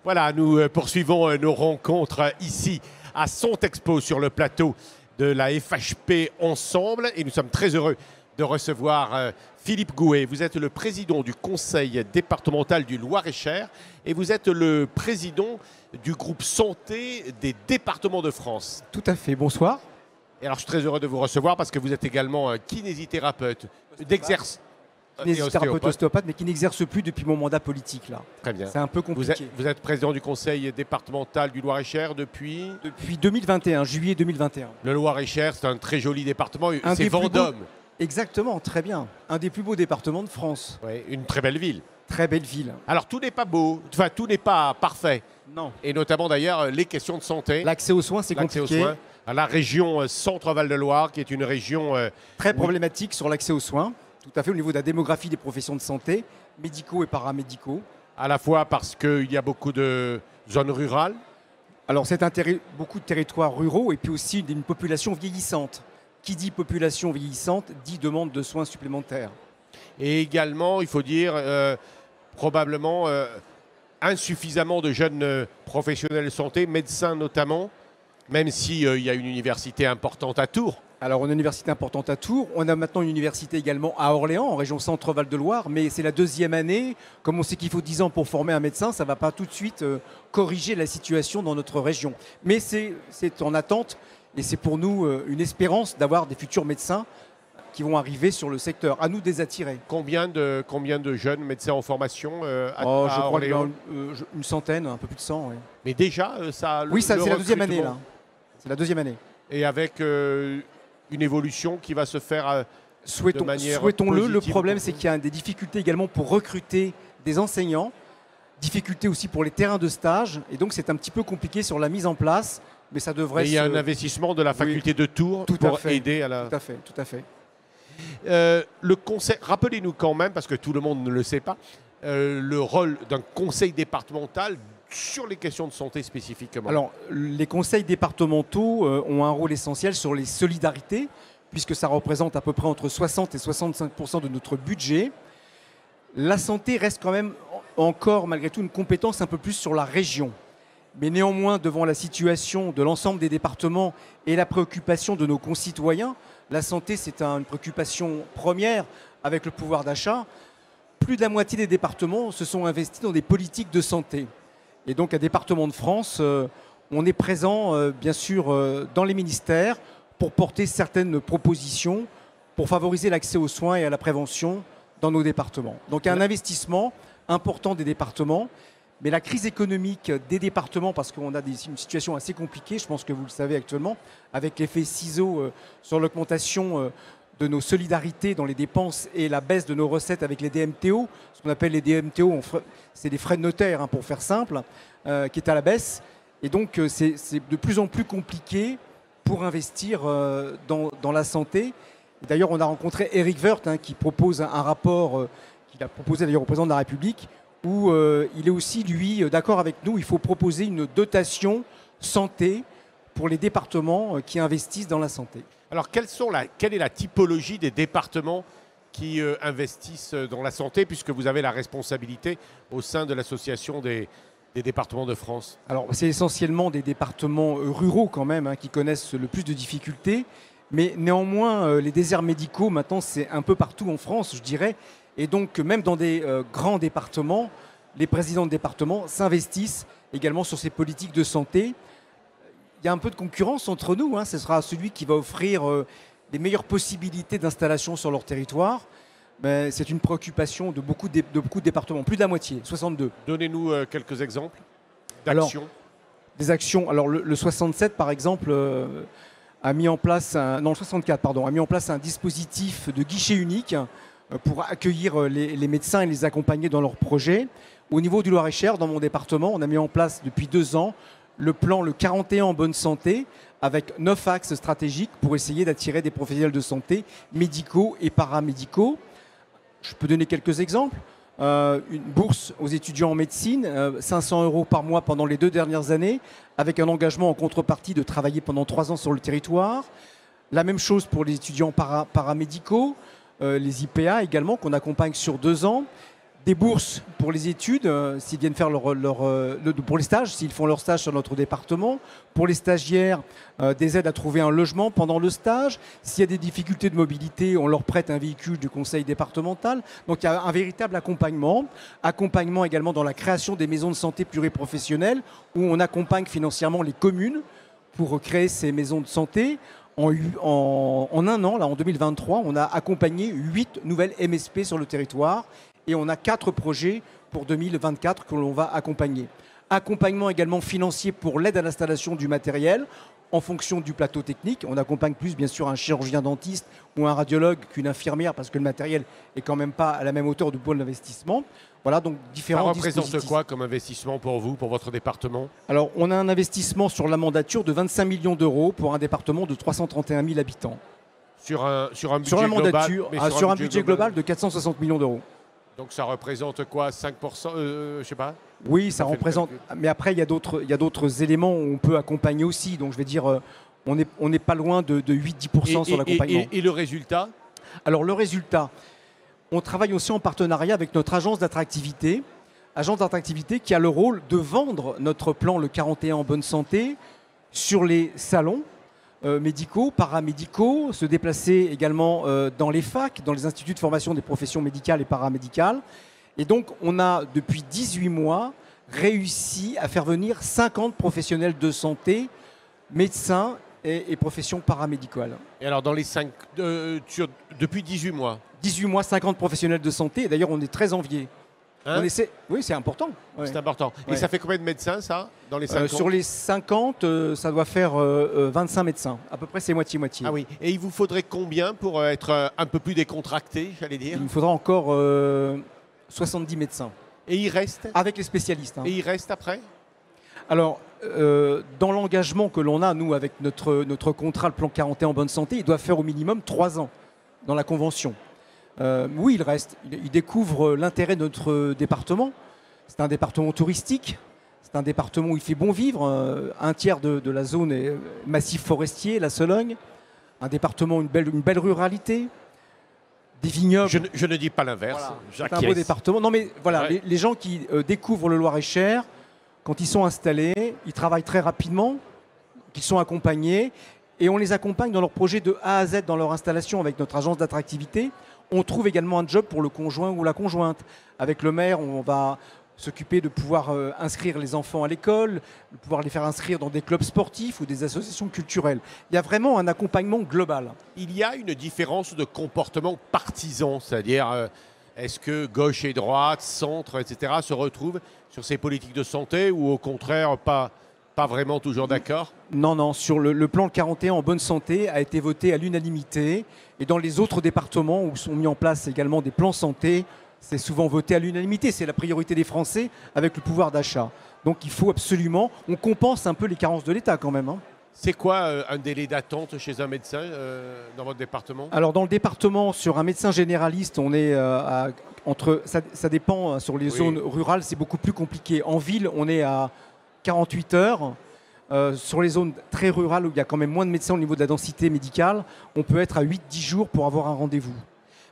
Voilà, nous poursuivons nos rencontres ici à Sontexpo sur le plateau de la FHP Ensemble et nous sommes très heureux de recevoir Philippe Gouet. Vous êtes le président du conseil départemental du Loir-et-Cher et vous êtes le président du groupe santé des départements de France. Tout à fait, bonsoir. Et alors je suis très heureux de vous recevoir parce que vous êtes également un kinésithérapeute d'exercice. Kinésithérapeute ostéopathe, mais qui n'exerce plus depuis mon mandat politique là. Très bien. C'est un peu compliqué. Vous êtes président du conseil départemental du Loir-et-Cher depuis 2021, juillet 2021. Le Loir-et-Cher, c'est un très joli département. C'est Vendôme. Vendôme. Exactement, très bien. Un des plus beaux départements de France. Oui, une très belle ville. Très belle ville. Alors tout n'est pas beau, enfin tout n'est pas parfait. Non. Et notamment d'ailleurs les questions de santé. L'accès aux soins, c'est compliqué. À la région Centre-Val de Loire, qui est une région très problématique sur l'accès aux soins. Tout à fait, au niveau de la démographie des professions de santé, médicaux et paramédicaux. À la fois parce qu'il y a beaucoup de zones rurales. Alors c'est beaucoup de territoires ruraux et puis aussi une population vieillissante. Qui dit population vieillissante dit demande de soins supplémentaires. Et également, il faut dire, probablement insuffisamment de jeunes professionnels de santé, médecins notamment, même s'il y a une université importante à Tours. Alors, on a une université importante à Tours. On a maintenant une université également à Orléans, en région Centre-Val de Loire. Mais c'est la deuxième année. Comme on sait qu'il faut 10 ans pour former un médecin, ça ne va pas tout de suite corriger la situation dans notre région. Mais c'est en attente. Et c'est pour nous une espérance d'avoir des futurs médecins qui vont arriver sur le secteur. À nous de les attirer. Combien de jeunes médecins en formation à Orléans ? Une 100aine, un peu plus de 100. Oui. Mais déjà, ça... Oui, c'est la deuxième année, là. C'est la deuxième année. Et avec une évolution qui va se faire de manière Souhaitons-le. Le problème, positive. c'est qu'il y a des difficultés également pour recruter des enseignants, difficultés aussi pour les terrains de stage, et donc c'est un petit peu compliqué sur la mise en place, mais ça devrait. Et il y a un investissement de la faculté de Tours pour aider à la. Tout à fait. Le conseil, rappelez-nous quand même, parce que tout le monde ne le sait pas, le rôle d'un conseil départemental sur les questions de santé spécifiquement. Alors, les conseils départementaux ont un rôle essentiel sur les solidarités, puisque ça représente à peu près entre 60 et 65% de notre budget. La santé reste quand même encore, malgré tout, une compétence un peu plus sur la région. Mais néanmoins, devant la situation de l'ensemble des départements et la préoccupation de nos concitoyens, la santé, c'est une préoccupation première avec le pouvoir d'achat. Plus de la moitié des départements se sont investis dans des politiques de santé. Et donc, à Département de France, on est présent, bien sûr, dans les ministères pour porter certaines propositions pour favoriser l'accès aux soins et à la prévention dans nos départements. Donc, il y a un investissement important des départements. Mais la crise économique des départements, parce qu'on a une situation assez compliquée, je pense que vous le savez actuellement, avec l'effet ciseau sur l'augmentation de nos solidarités dans les dépenses et la baisse de nos recettes avec les DMTO, ce qu'on appelle les DMTO, c'est des frais de notaire, pour faire simple, qui est à la baisse. Et donc, c'est de plus en plus compliqué pour investir dans la santé. D'ailleurs, on a rencontré Éric Woerth, qui propose un rapport qu'il a proposé d'ailleurs au président de la République, où il est aussi, lui, d'accord avec nous, il faut proposer une dotation santé pour les départements qui investissent dans la santé. Alors, quelle est la typologie des départements qui investissent dans la santé, puisque vous avez la responsabilité au sein de l'association des départements de France? Alors, c'est essentiellement des départements ruraux quand même, qui connaissent le plus de difficultés. Mais néanmoins, les déserts médicaux, maintenant, c'est un peu partout en France, je dirais. Et donc, même dans des grands départements, les présidents de départements s'investissent également sur ces politiques de santé. Il y a un peu de concurrence entre nous. Ce sera celui qui va offrir les meilleures possibilités d'installation sur leur territoire. Mais c'est une préoccupation de beaucoup de départements, plus de la moitié, 62. Donnez-nous quelques exemples d'actions. Des actions. Alors, le 67, par exemple, a mis en place le 64, pardon, a mis en place un dispositif de guichet unique pour accueillir les médecins et les accompagner dans leurs projets. Au niveau du Loir-et-Cher, dans mon département, on a mis en place depuis 2 ans le plan Le 41 en bonne santé, avec 9 axes stratégiques pour essayer d'attirer des professionnels de santé médicaux et paramédicaux. Je peux donner quelques exemples. Une bourse aux étudiants en médecine, 500 € par mois pendant les 2 dernières années, avec un engagement en contrepartie de travailler pendant 3 ans sur le territoire. La même chose pour les étudiants paramédicaux, les IPA également, qu'on accompagne sur 2 ans. des bourses pour les études, s'ils viennent faire pour les stages, s'ils font leur stage sur notre département. Pour les stagiaires, des aides à trouver un logement pendant le stage. S'il y a des difficultés de mobilité, on leur prête un véhicule du conseil départemental. Donc il y a un véritable accompagnement. Accompagnement également dans la création des maisons de santé pluriprofessionnelles, où on accompagne financièrement les communes pour créer ces maisons de santé. En un an, là, en 2023, on a accompagné 8 nouvelles MSP sur le territoire. Et on a 4 projets pour 2024 que l'on va accompagner. Accompagnement également financier pour l'aide à l'installation du matériel en fonction du plateau technique. On accompagne plus bien sûr un chirurgien dentiste ou un radiologue qu'une infirmière parce que le matériel est quand même pas à la même hauteur du pôle d'investissement. Voilà, donc différents dispositifs. Ça représente quoi comme investissement pour vous, pour votre département? Alors, on a un investissement sur la mandature de 25 millions d'euros pour un département de 331 000 habitants. Sur un budget sur la mandature, global, sur un budget global de 460 millions d'euros. Donc ça représente quoi, 5%, je sais pas? Oui, ça représente. Mais après, il y a d'autres éléments où on peut accompagner aussi. Donc je vais dire, on n'est pas loin de 8-10% sur l'accompagnement. Et le résultat? Alors le résultat, on travaille aussi en partenariat avec notre agence d'attractivité. Agence d'attractivité qui a le rôle de vendre notre plan Le 41 en bonne santé sur les salons médicaux, paramédicaux, se déplacer également dans les facs, dans les instituts de formation des professions médicales et paramédicales. Et donc, on a, depuis 18 mois, réussi à faire venir 50 professionnels de santé, médecins et professions paramédicales. Et alors, dans les 5, depuis 18 mois 18 mois, 50 professionnels de santé. Et d'ailleurs, on est très enviés. Hein? Oui, c'est important. Ouais. C'est important. Ouais. Et ça fait combien de médecins, ça, dans les 50 Sur les 50, ça doit faire 25 médecins. À peu près, c'est moitié-moitié. Ah oui. Et il vous faudrait combien pour être un peu plus décontracté, j'allais dire? Il nous faudra encore 70 médecins. Et il reste? Avec les spécialistes. Hein. Et il reste après? Alors, dans l'engagement que l'on a, nous, avec notre contrat, le plan 41 en bonne santé, il doit faire au minimum 3 ans dans la convention. Oui, il reste. Il découvre l'intérêt de notre département. C'est un département touristique. C'est un département où il fait bon vivre. Un tiers de la zone est massif forestier, la Sologne. Un département, une belle ruralité. Des vignobles. Je ne dis pas l'inverse. Voilà. C'est un beau département. Non, mais voilà, ouais. Les gens qui découvrent le Loir-et-Cher, quand ils sont installés, ils travaillent très rapidement, qu'ils sont accompagnés. Et on les accompagne dans leur projet de A à Z, dans leur installation avec notre agence d'attractivité. On trouve également un job pour le conjoint ou la conjointe. Avec le maire, on va s'occuper de pouvoir inscrire les enfants à l'école, de pouvoir les faire inscrire dans des clubs sportifs ou des associations culturelles. Il y a vraiment un accompagnement global. Il y a une différence de comportement partisan, c'est-à-dire est-ce que gauche et droite, centre, etc. se retrouvent sur ces politiques de santé ou au contraire pas vraiment toujours d'accord? Non, sur le plan 41 en bonne santé a été voté à l'unanimité. Et dans les autres départements où sont mis en place également des plans santé, c'est souvent voté à l'unanimité. C'est la priorité des Français avec le pouvoir d'achat. Donc il faut absolument, on compense un peu les carences de l'État quand même. Hein. C'est quoi un délai d'attente chez un médecin dans votre département? Alors dans le département, sur un médecin généraliste, on est ça dépend, sur les zones rurales, c'est beaucoup plus compliqué. En ville, on est à 48 heures. Sur les zones très rurales où il y a quand même moins de médecins au niveau de la densité médicale, on peut être à 8-10 jours pour avoir un rendez-vous.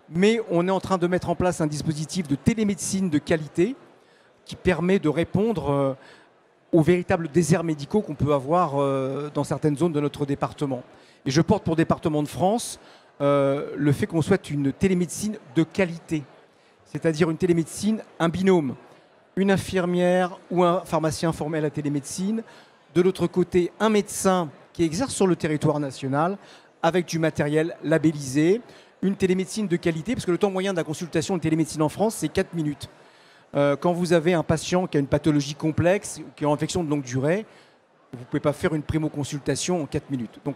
Mais on est en train de mettre en place un dispositif de télémédecine de qualité qui permet de répondre aux véritables déserts médicaux qu'on peut avoir dans certaines zones de notre département. Et je porte pour Département de France le fait qu'on souhaite une télémédecine de qualité, c'est-à-dire une télémédecine, un binôme, une infirmière ou un pharmacien formé à la télémédecine. De l'autre côté, un médecin qui exerce sur le territoire national avec du matériel labellisé, une télémédecine de qualité, parce que le temps moyen de la consultation de télémédecine en France, c'est 4 minutes. Quand vous avez un patient qui a une pathologie complexe, qui est en infection de longue durée, vous ne pouvez pas faire une primo-consultation en 4 minutes. Donc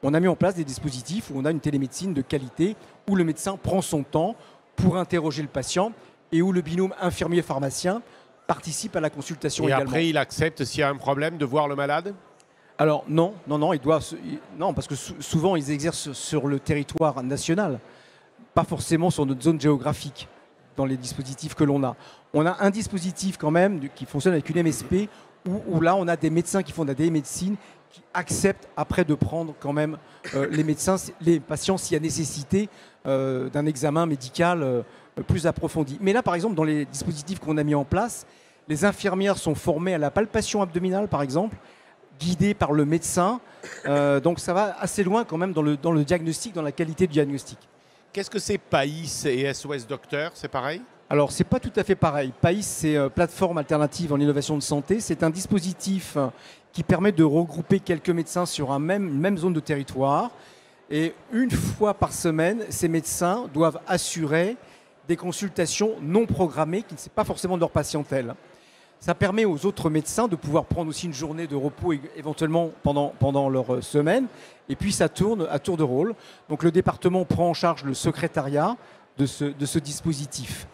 on a mis en place des dispositifs où on a une télémédecine de qualité, où le médecin prend son temps pour interroger le patient et où le binôme infirmier-pharmacien participe à la consultation également. Et après, il accepte s'il y a un problème de voir le malade? Alors non, parce que souvent ils exercent sur le territoire national, pas forcément sur notre zone géographique, dans les dispositifs que l'on a. On a un dispositif quand même qui fonctionne avec une MSP, où là on a des médecins qui font de la télémédecine, qui acceptent après de prendre quand même les patients s'il y a nécessité d'un examen médical plus approfondie. Mais là, par exemple, dans les dispositifs qu'on a mis en place, les infirmières sont formées à la palpation abdominale, par exemple, guidées par le médecin. Donc ça va assez loin quand même dans le diagnostic, dans la qualité du diagnostic. Qu'est-ce que c'est PAIS et SOS Docteur? C'est pareil? Alors, c'est pas tout à fait pareil. PAIS, c'est Plateforme Alternative en Innovation de Santé. C'est un dispositif qui permet de regrouper quelques médecins sur une même zone de territoire. Et une fois par semaine, ces médecins doivent assurer des consultations non programmées qui ne sont pas forcément de leur patientèle. Ça permet aux autres médecins de pouvoir prendre aussi une journée de repos éventuellement pendant leur semaine. Et puis ça tourne à tour de rôle. Donc le département prend en charge le secrétariat de ce dispositif.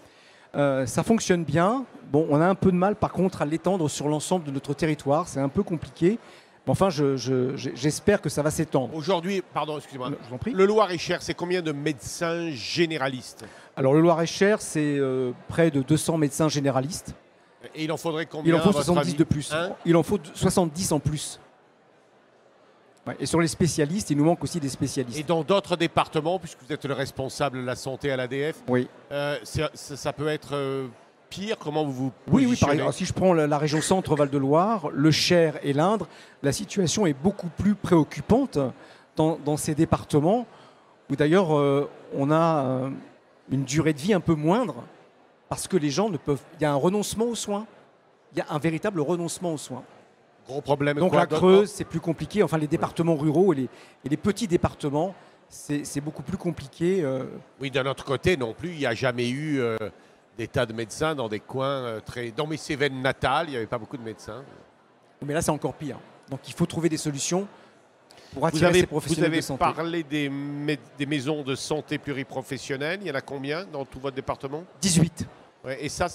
Ça fonctionne bien. Bon, on a un peu de mal par contre à l'étendre sur l'ensemble de notre territoire. C'est un peu compliqué. Mais enfin, j'espère que ça va s'étendre. Aujourd'hui, pardon, excusez-moi. Je vous en prie. Le Loir-et-Cher, c'est combien de médecins généralistes? Alors le Loir-et-Cher, c'est près de 200 médecins généralistes. Et il en faudrait combien? Il en faut à votre 70 avis de plus. Hein? Il en faut 70 en plus. Ouais, et sur les spécialistes, il nous manque aussi des spécialistes. Et dans d'autres départements, puisque vous êtes le responsable de la santé à l'ADF, Oui. ça peut être pire? Comment vous vous Oui, par positionnez? exemple, si je prends la région Centre-Val-de-Loire, le Cher et l'Indre, la situation est beaucoup plus préoccupante dans ces départements, où d'ailleurs on a une durée de vie un peu moindre, parce que les gens ne peuvent... Il y a un renoncement aux soins. Il y a un véritable renoncement aux soins. Gros problème. Donc quoi, la Creuse, c'est plus compliqué. Enfin, les départements ruraux et les petits départements, c'est beaucoup plus compliqué. Oui, d'un autre côté, non plus, il n'y a jamais eu des tas de médecins dans des coins très... Dans mes Cévennes natales, il n'y avait pas beaucoup de médecins. Mais là, c'est encore pire. Donc il faut trouver des solutions pour attirer ces professionnels de santé. Vous avez parlé des maisons de santé pluriprofessionnelles. Il y en a combien dans tout votre département? 18. Ouais, et ça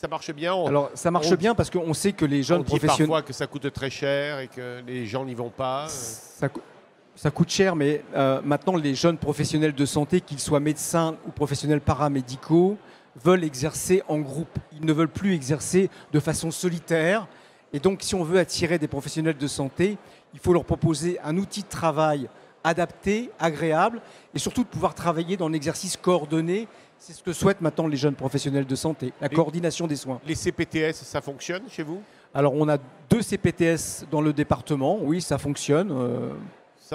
marche bien? Alors ça marche bien parce qu'on sait que les jeunes on dit professionnels... parfois que ça coûte très cher et que les gens n'y vont pas. Ça coûte cher, mais maintenant les jeunes professionnels de santé, qu'ils soient médecins ou professionnels paramédicaux, veulent exercer en groupe. Ils ne veulent plus exercer de façon solitaire. Et donc si on veut attirer des professionnels de santé, il faut leur proposer un outil de travail adapté, agréable, et surtout de pouvoir travailler dans un exercice coordonné. C'est ce que souhaitent maintenant les jeunes professionnels de santé, la coordination des soins. Les CPTS, ça fonctionne chez vous? Alors on a 2 CPTS dans le département, oui, ça fonctionne.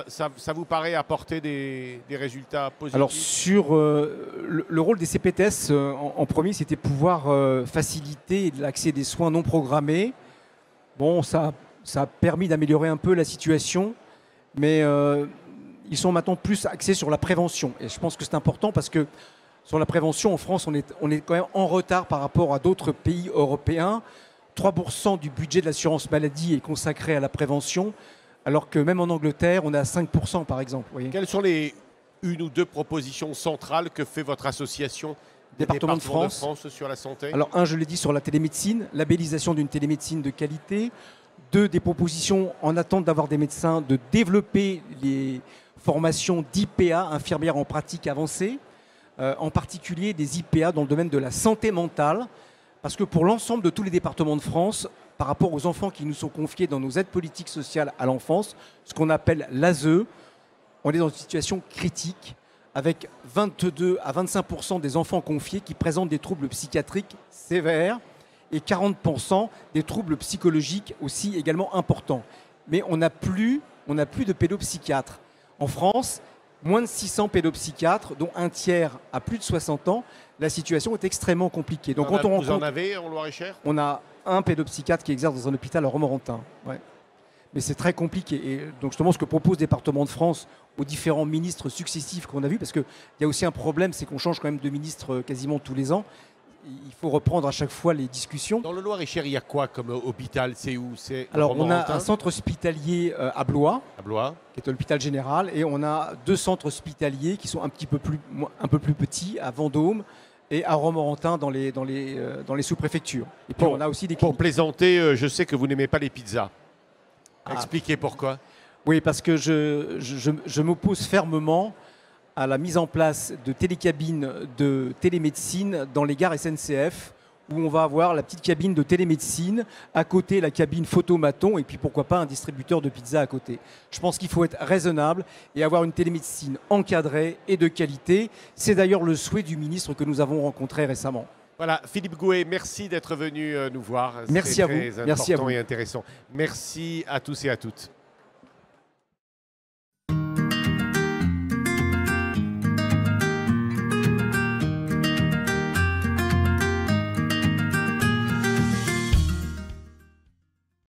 Ça vous paraît apporter des résultats positifs? Alors sur le rôle des CPTS, en premier, c'était pouvoir faciliter l'accès des soins non programmés. Bon, ça a permis d'améliorer un peu la situation, mais ils sont maintenant plus axés sur la prévention. Et je pense que c'est important parce que sur la prévention, en France, on est quand même en retard par rapport à d'autres pays européens. 3% du budget de l'assurance maladie est consacré à la prévention, alors que même en Angleterre, on est à 5% par exemple. Vous voyez. Quelles sont les 1 ou 2 propositions centrales que fait votre association des départements de France sur la santé? Alors je l'ai dit, sur la télémédecine, labellisation d'une télémédecine de qualité. 2, des propositions en attente d'avoir des médecins, de développer les formations d'IPA, infirmières en pratique avancée, en particulier des IPA dans le domaine de la santé mentale, parce que pour l'ensemble de tous les départements de France, par rapport aux enfants qui nous sont confiés dans nos aides politiques sociales à l'enfance, ce qu'on appelle l'ASE, on est dans une situation critique, avec 22 à 25% des enfants confiés qui présentent des troubles psychiatriques sévères et 40% des troubles psychologiques aussi également importants. Mais on n'a plus de pédopsychiatres. En France, moins de 600 pédopsychiatres, dont un tiers à plus de 60 ans. La situation est extrêmement compliquée. Donc, vous en avez en Loir-et-Cher? On a un pédopsychiatre qui exerce dans un hôpital à Romorantin. Ouais. Mais c'est très compliqué. Et donc justement, ce que propose le département de France aux différents ministres successifs qu'on a vus, parce qu'il y a aussi un problème, c'est qu'on change quand même de ministre quasiment tous les ans. Il faut reprendre à chaque fois les discussions. Dans le Loir-et-Cher, il y a quoi comme hôpital? C'est où? Alors, on a un centre hospitalier à Blois, qui est l'hôpital général, et on a 2 centres hospitaliers qui sont un peu plus petits, à Vendôme et à Romorantin dans les sous-préfectures. Et puis, on a aussi des cliniques. Pour plaisanter, je sais que vous n'aimez pas les pizzas. Expliquez pourquoi. Oui, parce que je m'oppose fermement à la mise en place de télécabines de télémédecine dans les gares SNCF où on va avoir la petite cabine de télémédecine, à côté la cabine photomaton, et puis pourquoi pas un distributeur de pizza à côté. Je pense qu'il faut être raisonnable et avoir une télémédecine encadrée et de qualité. C'est d'ailleurs le souhait du ministre que nous avons rencontré récemment. Voilà, Philippe Gouet, merci d'être venu nous voir. Merci à vous. Très important et intéressant. Merci à tous et à toutes.